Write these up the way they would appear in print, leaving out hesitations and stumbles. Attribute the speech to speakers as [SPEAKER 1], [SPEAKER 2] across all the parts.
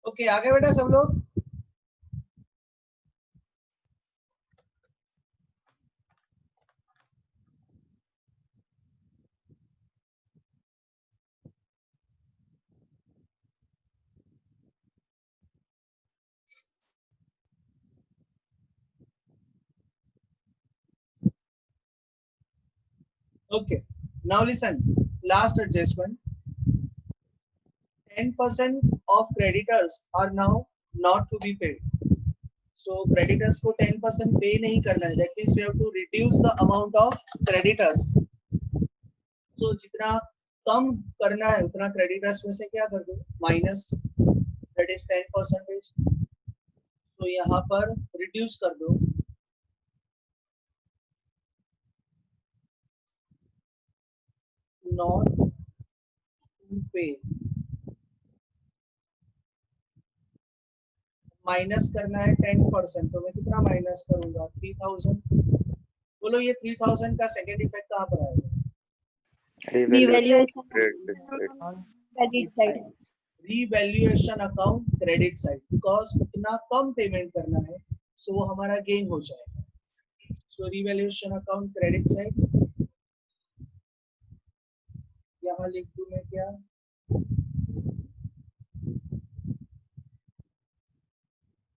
[SPEAKER 1] Okay आगे बेटा सब लोग। Okay, now listen. Last adjustment. 10% of creditors are now not to be paid. So creditors को 10% pay नहीं करना है. That means we have to reduce the amount of creditors. So जितना कम करना है उतना creditors में से क्या कर दो? Minus. That is 10%. तो यहाँ पर reduce कर दो. Not to pay. माइनस करना है 10%, तो मैं कितना माइनस करूंगा? 3000. बोलो ये 3000 का सेकेंड इफेक्ट कहाँ पर आएगा?
[SPEAKER 2] Revaluation
[SPEAKER 3] Revaluation.
[SPEAKER 2] credit side.
[SPEAKER 1] Revaluation account credit side, because उतना कम पेमेंट करना है, सो वो हमारा गेन हो जाएगा. सो revaluation account credit side. यहाँ लिख दूं मैं क्या?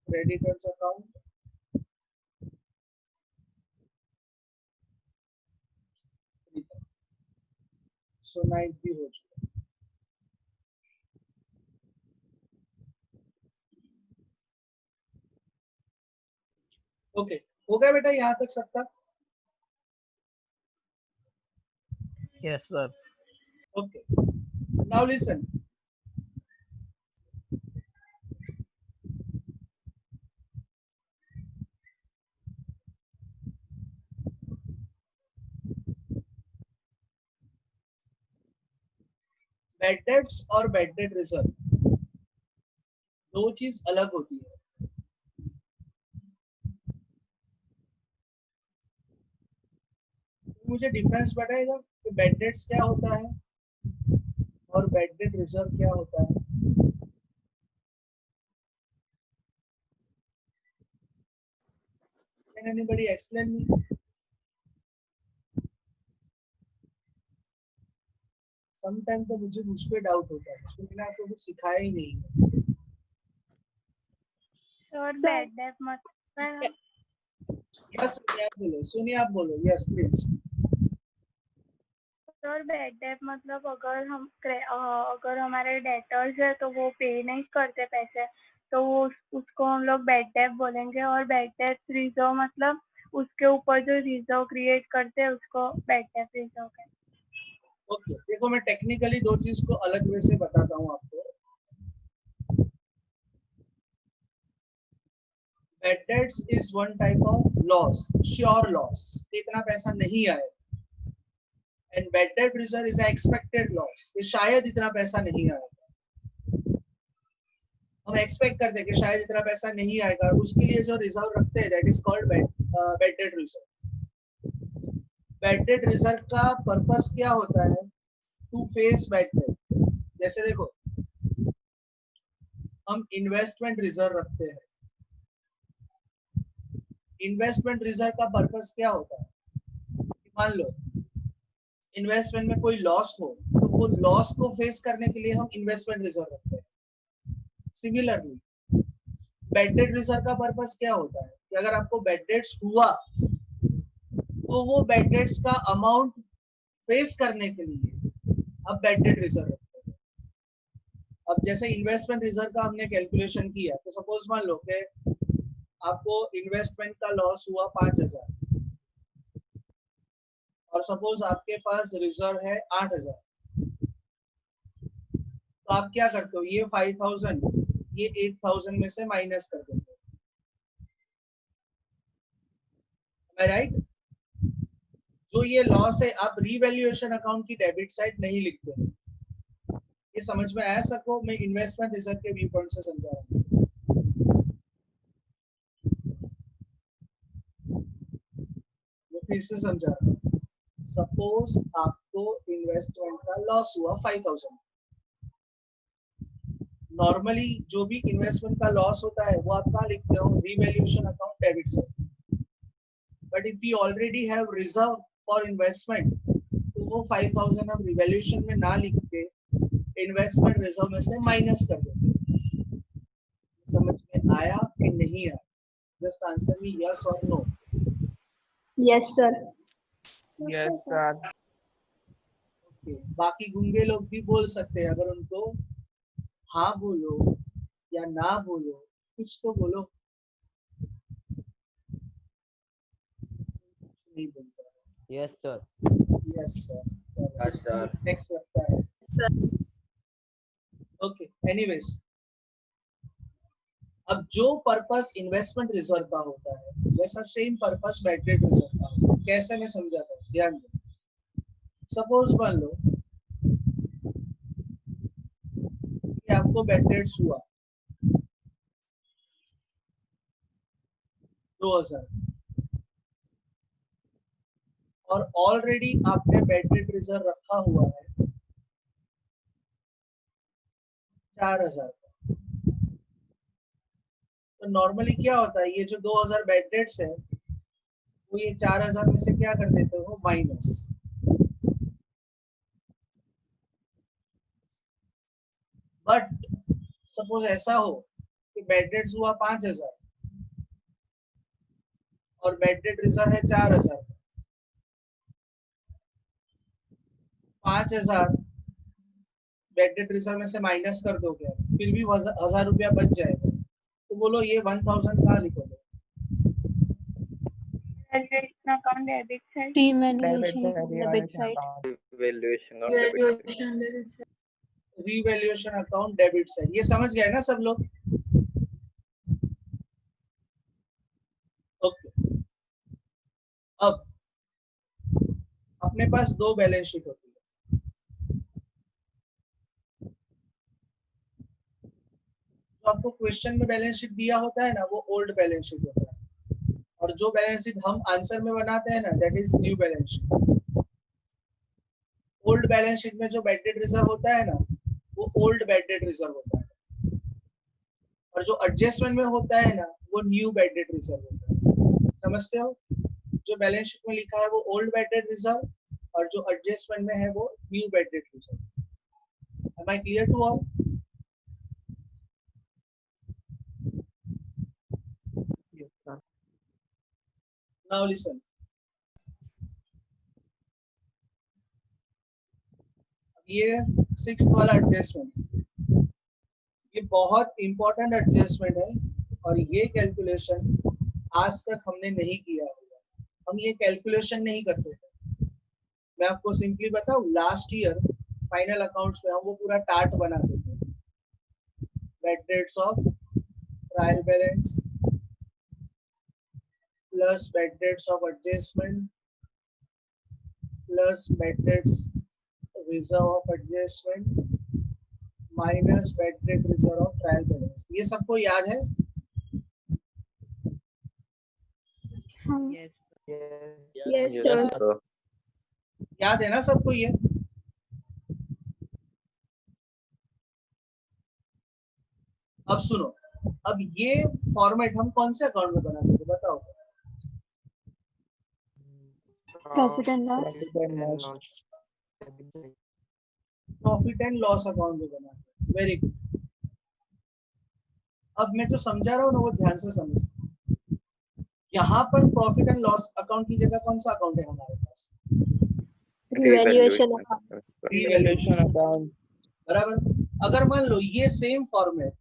[SPEAKER 1] Creditors account. सो 9 भी हो चुका. ओके हो गया बेटा यहाँ तक सबका?
[SPEAKER 3] Yes, sir.
[SPEAKER 1] Okay. Now listen. Bad debts और bad debt reserve दो चीज अलग होती है. मुझे डिफरेंस बताएगा कि बैड डेट्स क्या होता है और बैड डेट रिजर्व क्या होता है? Can anybody explain me? Sometimes तो मुझे मुझ पे डाउट होता है क्योंकि मैंने आपको कुछ सिखाया ही नहीं है.
[SPEAKER 4] और बैड डेट मतलब
[SPEAKER 1] यस आप बोलो, सुनिए आप बोलो. Yes please.
[SPEAKER 4] और बैड डेट मतलब अगर हमारे डेटर्स है तो वो पे नहीं करते पैसे, तो वो उसको हम लोग बैड डेट बोलेंगे. और बैड डेट रिजर्व मतलब उसके ऊपर जो रिजर्व क्रिएट करते हैं उसको बैड डेट रिजर्व कहते हैं.
[SPEAKER 1] ओके देखो मैं टेक्निकली दो चीज को अलग वे से बताता हूँ आपको. Bad debts is one type of loss, sure loss. इतना पैसा नहीं आएगा. And bad debt reserve is an expected loss. ये शायद इतना पैसा नहीं आएगा. हम एक्सपेक्ट करते हैं कि शायद इतना पैसा नहीं आएगा, उसके लिए जो रिजर्व रखते हैं that is called bad debt reserve. Bad debt reserve का पर्पस क्या होता है? To face bad debt. जैसे देखो हम इन्वेस्टमेंट रिजर्व रखते हैं. इन्वेस्टमेंट रिजर्व का पर्पस क्या होता है? मान लो इन्वेस्टमेंट में कोई लॉस हो तो वो लॉस को फेस करने के लिए हम इन्वेस्टमेंट रिजर्व रखते हैं. सिमिलरली बैड डेट रिजर्व का पर्पस क्या होता है कि अगर आपको बैड डेट्स हुआ तो वो बैड डेट्स का अमाउंट फेस करने के लिए आप बैड डेट रिजर्व रखते हैं. अब जैसे इन्वेस्टमेंट रिजर्व का हमने कैलकुलेशन किया तो सपोज मान लो कि आपको इन्वेस्टमेंट का लॉस हुआ 5000 और सपोज आपके पास रिजर्व है 8000. तो आप क्या करते हो? ये 5000 ये 8000 में से माइनस कर देते हैं, राइट? जो ये लॉस है, आप रीवैल्यूएशन अकाउंट की डेबिट साइड नहीं लिखते हैं। ये समझ में आया सबको? मैं इन्वेस्टमेंट रिजर्व के व्यू पॉइंट से समझा रहा हूँ। फिर से समझा रहा हूँ। सपोज आपको इन्वेस्टमेंट का लॉस हुआ 5000। नॉर्मली जो भी इन्वेस्टमेंट का लॉस होता है वो आप कहाँ लिखते हो? Revaluation account debit side. But if you already have reserve for investment, तो वो 5000 हम रिवैल्यूएशन में ना लिख के इन्वेस्टमेंट रिजर्व में से माइनस कर देते। समझ में आया कि नहीं आया? जस्ट आंसर मी यस और no.
[SPEAKER 2] Yes sir.
[SPEAKER 3] Yes, sir.
[SPEAKER 1] Okay, बाकी गूंगे लोग भी बोल सकते हैं, अगर उनको हाँ बोलो या ना बोलो, कुछ तो बोलो। नहीं बोलता।
[SPEAKER 5] Yes sir.
[SPEAKER 1] Yes sir.
[SPEAKER 5] Yes, sir.
[SPEAKER 1] Next लगता है। ओके, एनीवेज, अब जो पर्पस इन्वेस्टमेंट रिजर्व का होता है वैसा same purpose bad debt reserve का होता है। कैसे मैं समझाता हूँ, ध्यान दो। सपोज मान लो कि आपको बैड डेट्स हुआ 2000 और ऑलरेडी आपने बैड डेट रिजर्व रखा हुआ है 4000 का। तो नॉर्मली क्या होता है, ये जो 2000 बैड डेट्स है वो ये 4000 में से क्या कर देते हो? माइनस। बट सपोज ऐसा हो कि बैड डेट्स हुआ 5000 और बैड डेट रिजर्व है 4000। 5000 बैड डेट रिजर्व में से माइनस कर दोगे, फिर भी 1000 रुपया बच जाएगा। तो बोलो ये 1000 कहाँ लिखोगे?
[SPEAKER 4] Valuation account debit side.
[SPEAKER 2] Revaluation debit side.
[SPEAKER 5] Valuation of debit.
[SPEAKER 1] Revaluation account debit side. ये समझ गए ना सब लोग? ओके, अब अपने पास दो बैलेंस शीट होती है। जो आपको क्वेश्चन में बैलेंस शीट दिया होता है ना, वो ओल्ड बैलेंस शीट होता है, और जो बैलेंस शीट हम आंसर में बनाते हैं ना, that is new balance sheet. Old balance sheet में जो बैड डेट रिजर्व होता है ना, वो ओल्ड बैड डेट रिजर्व होता है, और जो एडजस्टमेंट में होता है ना, वो न्यू बैड डेट रिजर्व होता है। समझते हो? जो बैलेंस शीट में लिखा है वो ओल्ड बैड डेट रिजर्व, और जो एडजस्टमेंट में है वो new bad debt reserve. Am I clear to all? Now listen, ये 6th वाला एडजस्टमेंट, ये बहुत इंपॉर्टेंट एडजस्टमेंट है, और ये कैलकुलेशन आज तक हमने नहीं किया होगा। हम ये कैलकुलेशन नहीं करते थे। मैं आपको सिंपली बताऊं, लास्ट ईयर फाइनल अकाउंट्स में हम वो पूरा टार्ट बनाते थे। Bad debts of trial balance plus bad debts of adjustment plus bad debts reserve of adjustment minus bad debt reserve of trial balance. ये सबको याद है?
[SPEAKER 3] Yes.
[SPEAKER 2] Yes sir.
[SPEAKER 1] याद है ना सबको ये? अब सुनो, अब ये फॉर्मेट हम कौन से अकाउंट में बनाते थे बताओ?
[SPEAKER 2] Profit and loss.
[SPEAKER 1] Profit and loss account में बनाते हैं। Very good. अब मैं जो समझा रहा हूँ ना, वो ध्यान से समझ। यहाँ पर प्रॉफिट एंड लॉस अकाउंट की जगह कौन सा अकाउंट है हमारे पास?
[SPEAKER 2] Revaluation account.
[SPEAKER 3] Revaluation account.
[SPEAKER 1] बराबर। अगर मान लो ये सेम फॉर्मेट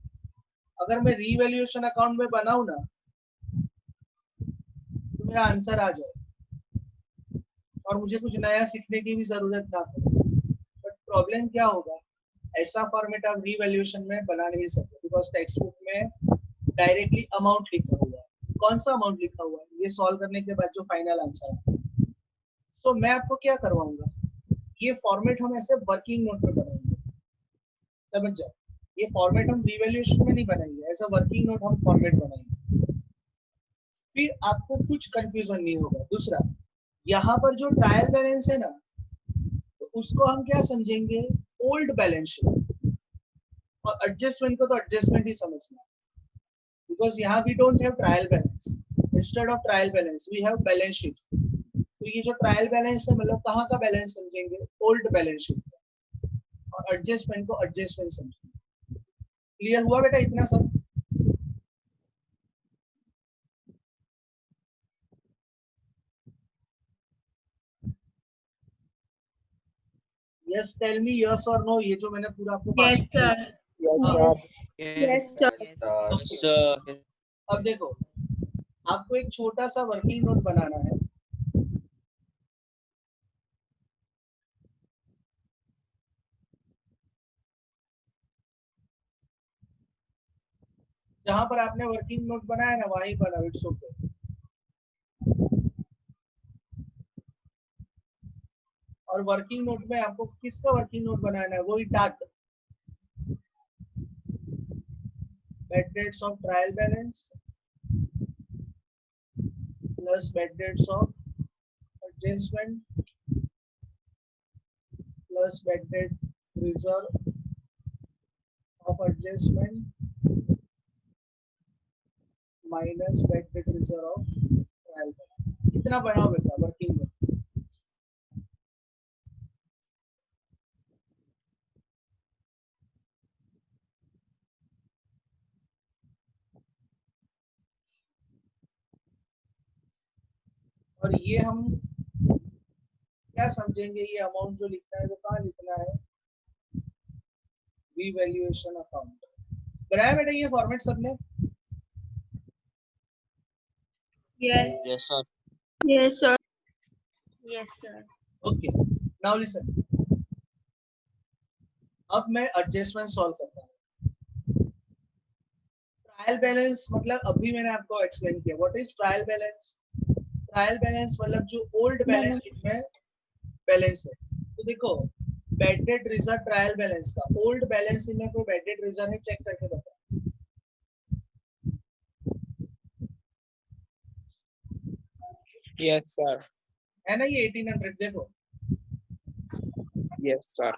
[SPEAKER 1] अगर मैं रीवैल्यूएशन अकाउंट में बनाऊं ना, तो मेरा आंसर आ जाए और मुझे कुछ नया सीखने की भी जरूरत ना पड़े। बट प्रॉब्लम क्या होगा, ऐसा फॉर्मेट आप रीवैल्यूएशन में बना नहीं सकते। बिकॉज टेक्स्ट बुक में डायरेक्टली अमाउंट लिखा हुआ है। कौन सा अमाउंट लिखा हुआ है ये सॉल्व करने के बाद जो फाइनल आंसर है। तो मैं आपको क्या करवाऊंगा, ये फॉर्मेट हम ऐसे वर्किंग नोट में बनाएंगे, समझ जाओ। ये फॉर्मेट हम रिवैल्यूएशन में नहीं बनाएंगे, ऐसा वर्किंग नोट हम फॉर्मेट बनाएंगे, फिर आपको कुछ कंफ्यूजन नहीं होगा। दूसरा, यहाँ पर जो ट्रायल बैलेंस है ना, तो उसको हम क्या समझेंगे, ओल्ड बैलेंस शीट। और एडजस्टमेंट को तो एडजस्टमेंट ही समझना, बिकॉज यहाँ we don't have trial balance, instead of trial balance we have balance sheet. तो ये जो ट्रायल बैलेंस है मतलब कहाँ का बैलेंस समझेंगे, ओल्ड बैलेंस शीट। और एडजस्टमेंट को एडजस्टमेंट समझेंगे। क्लियर हुआ बेटा इतना सब? यस टेल मी यस और नो, ये जो मैंने पूरा आपको
[SPEAKER 2] Yes, sir.
[SPEAKER 3] Yes, sir.
[SPEAKER 2] Yes, sir.
[SPEAKER 5] Sir.
[SPEAKER 1] अब देखो, आपको एक छोटा सा वर्किंग नोट बनाना है। जहां पर आपने वर्किंग नोट बनाया ना वहीं बनाओ, इट्स ओके। और वर्किंग नोट में आपको किसका वर्किंग नोट बनाना है, वही टाट bad debts of trial balance plus bad debts of adjustment plus bad debt reserve of adjustment minus bad debt reserve of trial balance। इतना बनाओ बेटा वर्किंग नोट। और ये हम क्या समझेंगे, ये अमाउंट जो लिखना है वो कहाँ लिखना है, रिवैल्यूएशन अकाउंट। बनाया बेटा ये फॉर्मेट सबने?
[SPEAKER 2] Yes.
[SPEAKER 5] Yes, sir.
[SPEAKER 2] Yes, sir. Yes, sir.
[SPEAKER 1] Okay, now listen. अब मैं एडजस्टमेंट सॉल्व करता हूँ। ट्रायल बैलेंस मतलब अभी मैंने आपको एक्सप्लेन किया what is trial balance. Trial balance मतलब जो ओल्ड बैलेंस शीट में बैलेंस है। तो देखो, bad debt reserve trial balance का ओल्ड बैलेंस शीट में कोई बैड डेट रिजर्व है, चेक करके बताओ।
[SPEAKER 3] Yes, sir.
[SPEAKER 1] है ना ये 1800, देखो।
[SPEAKER 3] Yes, sir.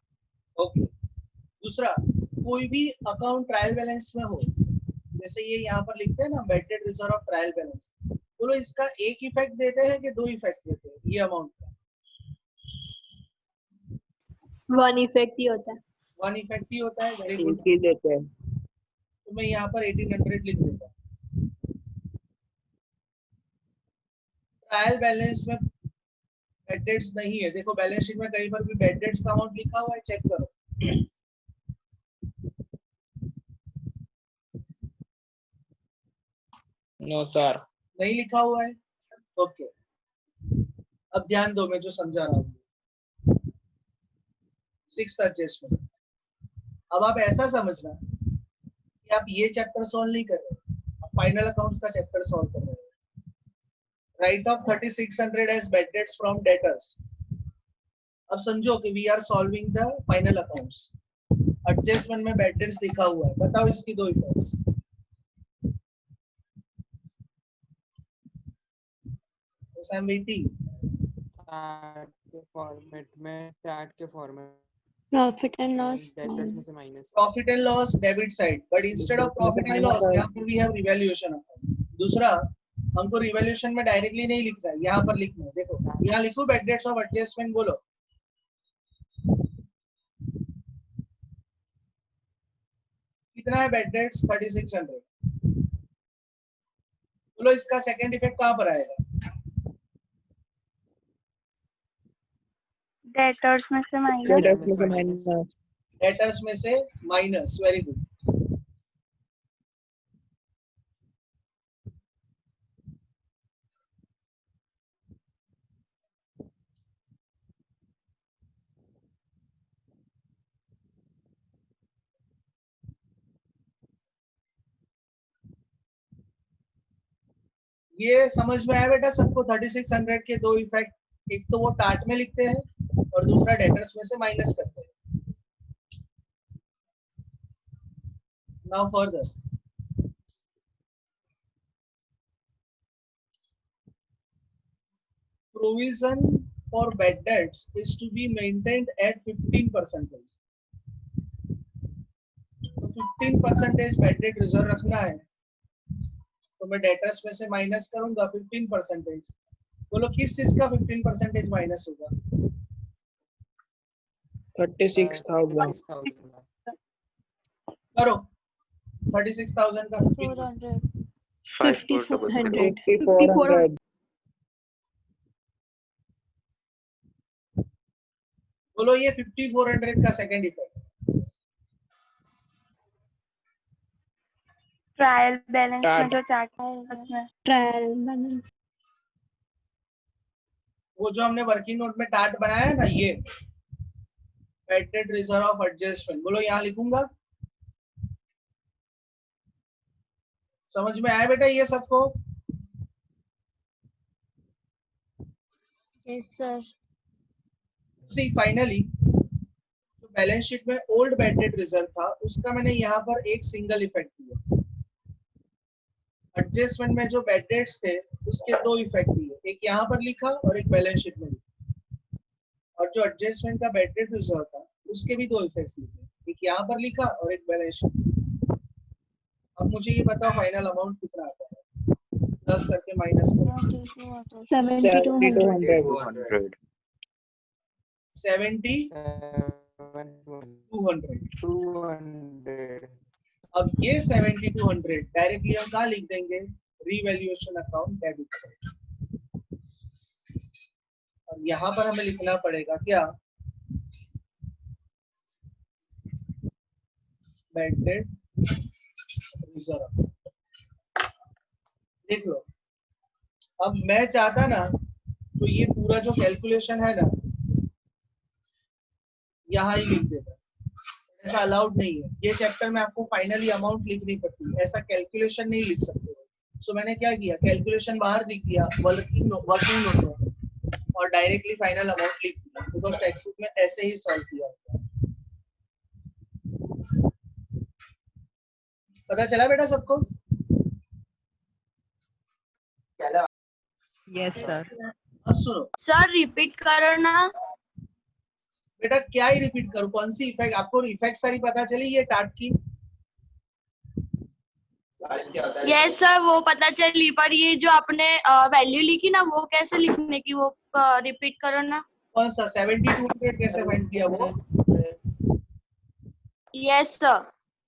[SPEAKER 1] ओके। दूसरा, कोई भी अकाउंट ट्रायल बैलेंस में हो, जैसे ये यहाँ पर लिखते हैं ना bad debt reserve of trial balance, बोलो इसका एक इफेक्ट देते हैं कि दो इफेक्ट देते हैं ये अमाउंट का?
[SPEAKER 2] One effect ही होता है।
[SPEAKER 1] वन इफेक्ट ही होता है। Very good.
[SPEAKER 3] एक ही देते हैं।
[SPEAKER 1] तो मैं यहाँ पर 1800 लिख देता हूँ। ट्रायल बैलेंस में बैड डेट्स नहीं है, देखो बैलेंस शीट में कहीं पर भी बैड डेट्स का अमाउंट लिखा हुआ है, चेक करो।
[SPEAKER 3] No, sir.
[SPEAKER 1] नहीं लिखा हुआ है। ओके, अब ध्यान दो मैं जो समझा रहा हूँ। Sixth adjustment. अब आप ऐसा समझना कि आप ये चैप्टर सॉल्व नहीं कर रहे, आप फाइनल अकाउंट्स का चैप्टर सॉल्व कर रहे हो। Write off 3600 as bad debts from debtors. अब समझो कि we are solving the final accounts. Adjustment में बैड डेट्स लिखा हुआ है, बताओ इसकी दो effects. I am waiting.
[SPEAKER 6] Format में चैट के format
[SPEAKER 2] Profit and loss.
[SPEAKER 6] Debtors में से minus.
[SPEAKER 1] Profit and loss debit side, but instead of profit and loss यहाँ पर वी हैव रिवैल्यूएशन अकाउंट। दूसरा, हमको रिवैल्यूएशन में डायरेक्टली नहीं लिखना है, यहाँ पर लिखना है। देखो यहाँ लिखो बैड डेट्स ऑफ एडजस्टमेंट, बोलो कितना है बैड डेट्स 3600। बोलो इसका सेकंड इफेक्ट कहाँ पर आएगा?
[SPEAKER 4] डेटर्स में से माइनस।
[SPEAKER 3] Debtors में से minus.
[SPEAKER 1] डेटर्स में से माइनस। Very good. ये समझ में आया बेटा सबको? 3600 के दो इफेक्ट, एक तो वो टार्ट में लिखते हैं और दूसरा डेटर्स में से माइनस करते हैं. Now further, provision for bad debts is to be maintained at 15%. तो 15% bad debt रिजर्व रखना है, तो मैं डेटर्स में से माइनस करूंगा 15%. बोलो किस चीज का 15% माइनस होगा?
[SPEAKER 3] 36,000.
[SPEAKER 6] 36,000.
[SPEAKER 1] करो 36,000 का 15%.
[SPEAKER 2] 5400.
[SPEAKER 3] 5,400.
[SPEAKER 1] बोलो ये 5400 का सेकंड इफेक्ट.
[SPEAKER 4] ट्रायल बैलेंस में
[SPEAKER 3] Chart.
[SPEAKER 4] जो चार्ट में
[SPEAKER 2] ट्रायल बैलेंस.
[SPEAKER 1] वो जो हमने वर्किंग नोट में टार्ट बनाया है ना, ये bad debt reserve of adjustment. बोलो यहाँ लिखूंगा. समझ में आया बेटा ये सबको?
[SPEAKER 2] Yes sir.
[SPEAKER 1] सी फाइनली जो बैलेंस शीट में ओल्ड बैड डेट रिजर्व था उसका मैंने यहाँ पर एक सिंगल इफेक्ट दिया. एडजस्टमेंट में जो बैड डेट्स थे उसके दो इफेक्ट दिए, एक यहाँ पर लिखा और एक बैलेंस शीट में लिखा. और जो एडजस्टमेंट का बैड डेट रिजर्व था उसके भी दो इफेक्ट्स लिखे, एक यहाँ पर लिखा और एक बैलेंस शीट. अब मुझे ये बताओ फाइनल अमाउंट कितना आता है, प्लस करके माइनस करो.
[SPEAKER 2] 7200.
[SPEAKER 5] 200.
[SPEAKER 1] 7200.
[SPEAKER 6] 200.
[SPEAKER 1] अब ये 7200 डायरेक्टली हम कहाँ लिख देंगे? Revaluation account debit side. और यहाँ पर हमें लिखना पड़ेगा क्या? Bad debt reserve. देख लो, अब मैं चाहता ना तो ये पूरा जो कैलकुलेशन है ना यहाँ ही लिख देता. ऐसा अलाउड नहीं है. ये चैप्टर में आपको फाइनली अमाउंट लिखनी पड़ती है, ऐसा कैलकुलेशन नहीं लिख सकते. सो मैंने क्या किया, कैलकुलेशन बाहर लिख दिया वर्किंग नोट में और डायरेक्टली फाइनल अमाउंट लिख दिया, बिकॉज टेक्स्ट बुक में ऐसे ही सॉल्व किया होता है. पता चला बेटा सबको?
[SPEAKER 3] Yes, sir.
[SPEAKER 1] अब सुनो
[SPEAKER 2] सर रिपीट करो ना.
[SPEAKER 1] बेटा, क्या ही रिपीट करूं? कौन सी इफेक्ट? आपको इफेक्ट सारी पता चली ये टार्ट की?
[SPEAKER 2] यस सर, वो पता चली, पर ये जो आपने वैल्यू लिखी ना वो कैसे लिखने की, वो रिपीट करो ना.
[SPEAKER 1] कौन सा 7200 कैसे फाइंड किया वो?
[SPEAKER 2] Yes sir.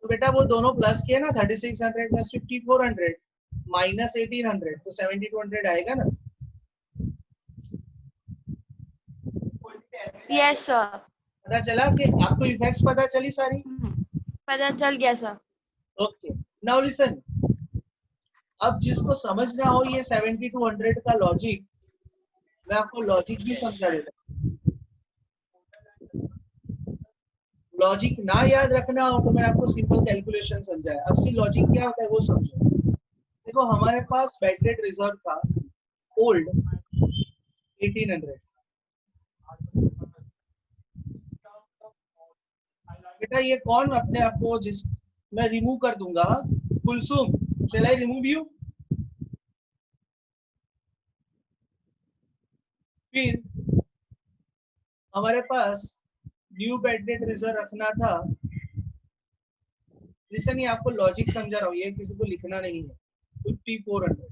[SPEAKER 1] तो बेटा वो दोनों प्लस किए ना, 3600 प्लस 5400 माइनस 1800, तो 7200 आएगा ना.
[SPEAKER 2] Yes sir.
[SPEAKER 1] पता चला कि आपको इफेक्ट्स पता चली सारी?
[SPEAKER 2] पता चल गया सर.
[SPEAKER 1] Okay, now listen. अब जिसको समझना हो ये 7200 का लॉजिक, मैं आपको लॉजिक भी समझा देता हूँ. लॉजिक ना याद रखना हो तो मैंने आपको सिंपल कैलकुलेशन समझाया. अब सी लॉजिक क्या होता है वो समझो. देखो हमारे पास बैड डेट रिजर्व था ओल्ड 1800. बेटा ये कौन अपने आप को, जिस मैं रिमूव कर दूंगा, कुलसुम, शैल आई रिमूव यू? फिर हमारे पास न्यू बैड डेट रिजर्व रखना था. लिसन, ये आपको लॉजिक समझा रहा हूँ, ये किसी को लिखना नहीं है. 5400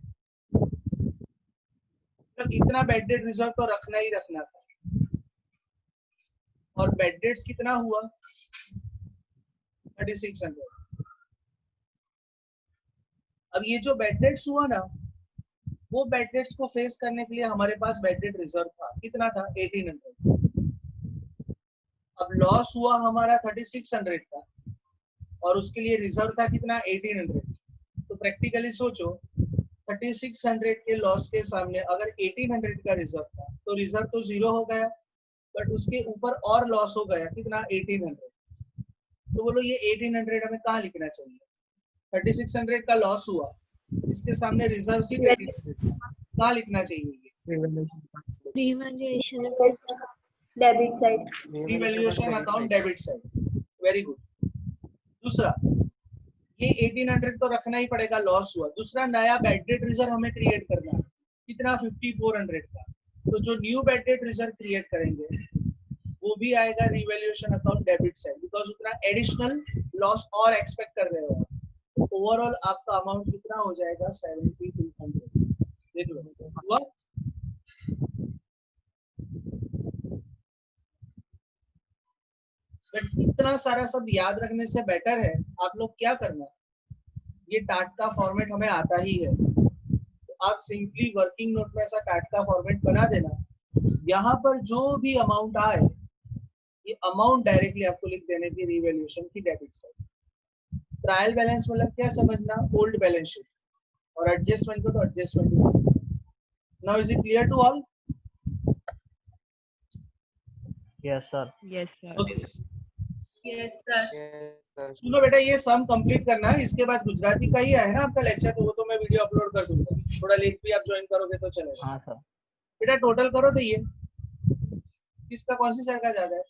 [SPEAKER 1] तक इतना बैड डेट रिजर्व तो रखना ही रखना था. और बैड डेट्स कितना हुआ? 3600. अब ये जो बैड डेट्स हुआ ना, वो बैड डेट्स को फेस करने के लिए हमारे पास बैड डेट रिजर्व था. कितना था? 1800. अब लॉस हुआ हमारा 3600 का और उसके लिए रिजर्व था कितना? 1800. तो प्रैक्टिकली सोचो, 3600 के लॉस के सामने अगर 1800 का रिजर्व था तो रिजर्व तो जीरो हो गया, बट उसके ऊपर और लॉस हो गया कितना? 1800. तो बोलो ये 1800 हमें कहाँ लिखना चाहिए? 3600 का लॉस हुआ जिसके सामने रिजर्व ही कहाँ लिखना चाहिए ये?
[SPEAKER 3] Revaluation.
[SPEAKER 7] Debit side.
[SPEAKER 1] Revaluation account debit side, very good. दूसरा, ये 1800 तो रखना ही पड़ेगा, लॉस हुआ। दूसरा, नया बैड डेट रिजर्व हमें क्रिएट करना है, कितना? 5400 का। तो जो new bad debt reserve create करेंगे वो भी आएगा revaluation account debit side, because उतना एडिशनल लॉस और एक्सपेक्ट कर रहे हो। तो ओवरऑल आपका अमाउंट कितना हो जाएगा? 7200। देख लो हुआ। बट इतना सारा सब याद रखने से बेटर है आप लोग क्या करना, ये टाट का फॉर्मेट हमें आता ही है, तो आप सिंपली वर्किंग नोट में ऐसा टाट का फॉर्मेट बना देना। यहाँ पर जो भी अमाउंट आए, ये अमाउंट डायरेक्टली आपको लिख देने की रिवैल्यूएशन की डेबिट साइड। ट्रायल बैलेंस मतलब क्या समझना? ओल्ड बैलेंस शीट, और एडजस्टमेंट को तो adjustment. Now is it clear to all?
[SPEAKER 5] Yes, sir.
[SPEAKER 3] Yes, sir.
[SPEAKER 1] Okay,
[SPEAKER 7] yes sir.
[SPEAKER 6] Yes, sir.
[SPEAKER 1] सुनो बेटा, ये सम कंप्लीट करना है, इसके बाद गुजराती का ही है ना आपका लेक्चर, तो वो तो मैं वीडियो अपलोड कर दूंगा, थोड़ा लेट भी आप ज्वाइन करोगे तो चलेगा।
[SPEAKER 5] हाँ सर।
[SPEAKER 1] बेटा टोटल करो तो ये किसका, कौन सी साइड का ज्यादा है?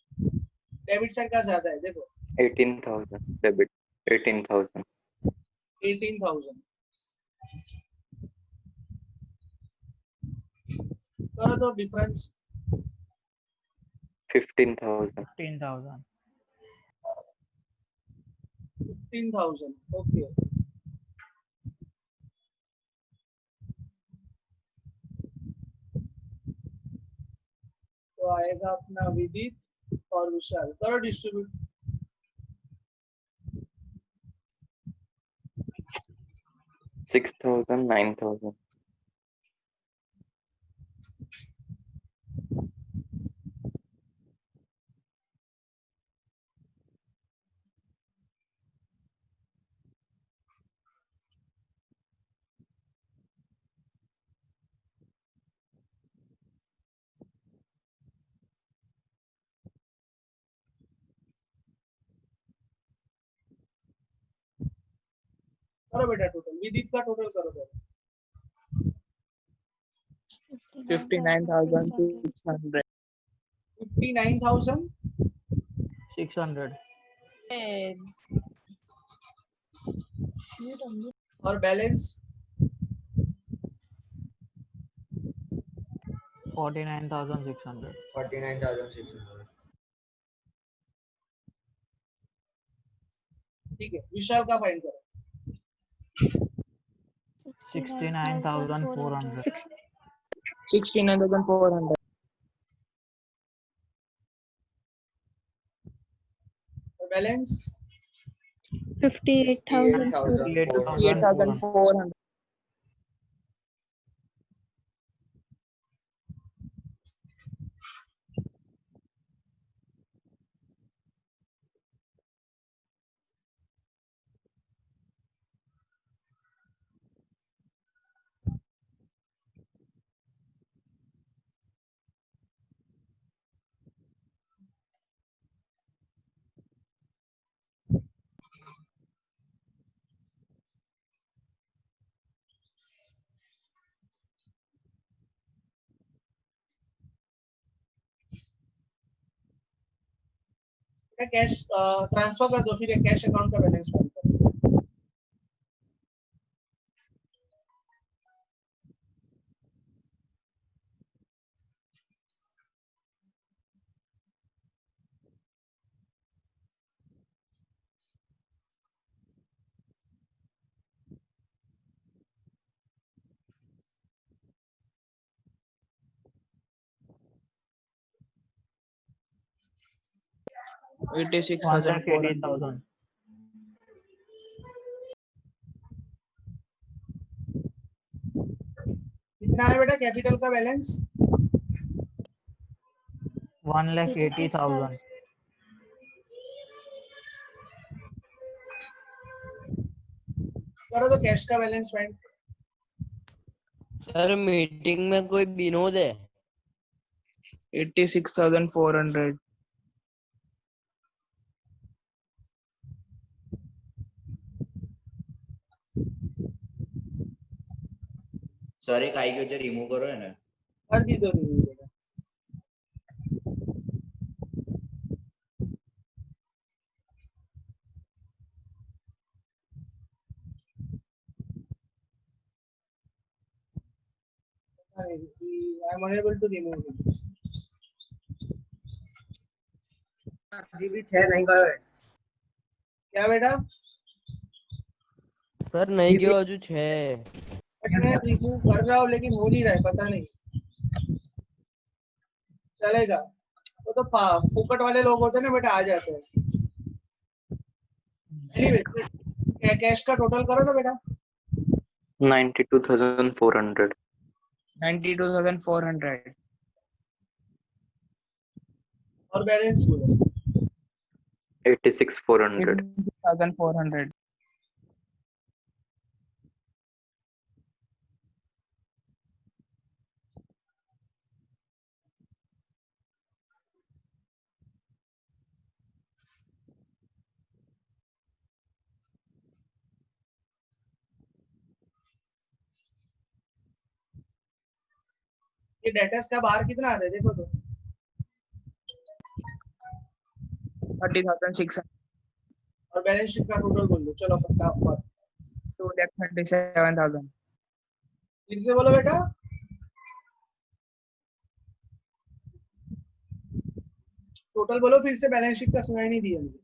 [SPEAKER 1] डेबिट साइड का ज्यादा है, देखो
[SPEAKER 5] 18,000 debit. 18,000.
[SPEAKER 1] 18,000 करो तो डिफरेंस
[SPEAKER 5] 15,000.
[SPEAKER 3] 15,000.
[SPEAKER 1] 15,000। ओके, तो आएगा अपना विदित और विशाल, करो डिस्ट्रीब्यूट।
[SPEAKER 5] 6,000. 9,000.
[SPEAKER 1] करो बेटा टोटल, विदित का टोटल करो पहले।
[SPEAKER 3] 59,600.
[SPEAKER 1] 59,000
[SPEAKER 3] 600.
[SPEAKER 1] और बैलेंस
[SPEAKER 3] 49,600.
[SPEAKER 6] 49,600.
[SPEAKER 1] ठीक है। विशाल का फाइंड करो।
[SPEAKER 3] 69,400. 69,400.
[SPEAKER 1] और बैलेंस
[SPEAKER 7] 58,000।
[SPEAKER 3] 58,400.
[SPEAKER 1] कैश ट्रांसफर कर दो, फिर ये कैश अकाउंट का बैलेंस फाइंड करो।
[SPEAKER 3] $86,400.
[SPEAKER 1] कितना है बेटा कैपिटल का बैलेंस?
[SPEAKER 3] 1,80,000.
[SPEAKER 1] करो तो कैश का बैलेंस फाइंड।
[SPEAKER 8] सर मीटिंग में कोई विनोद है?
[SPEAKER 3] 86,400.
[SPEAKER 9] सर एक आई क्यू रिमूव करो है ना
[SPEAKER 1] कर दी तो remove बेटा। I am unable to remove it.
[SPEAKER 6] जी भी 6 नहीं करो
[SPEAKER 1] क्या बेटा?
[SPEAKER 8] सर नहीं गयो हजू 6
[SPEAKER 1] बट मैं रिमूव कर रहा हूँ लेकिन हो नहीं रहा है, पता नहीं चलेगा। वो तो फुकट वाले लोग होते हैं ना बेटा, आ जाते हैं। एनीवे कैश का टोटल करो ना बेटा।
[SPEAKER 5] 92,400
[SPEAKER 3] 92,400
[SPEAKER 1] और बैलेंस बोलो।
[SPEAKER 5] 86,400
[SPEAKER 3] 86,400
[SPEAKER 1] ये डेटर्स का बाहर कितना आता है देखो तो।
[SPEAKER 3] 30,600
[SPEAKER 1] और बैलेंस शीट का टोटल बोल दो चलो फटाफट।
[SPEAKER 3] 2,37,000
[SPEAKER 1] फिर से बोलो बेटा। टोटल बोलो फिर से, बैलेंस शीट का सुनाई नहीं दिया मुझे।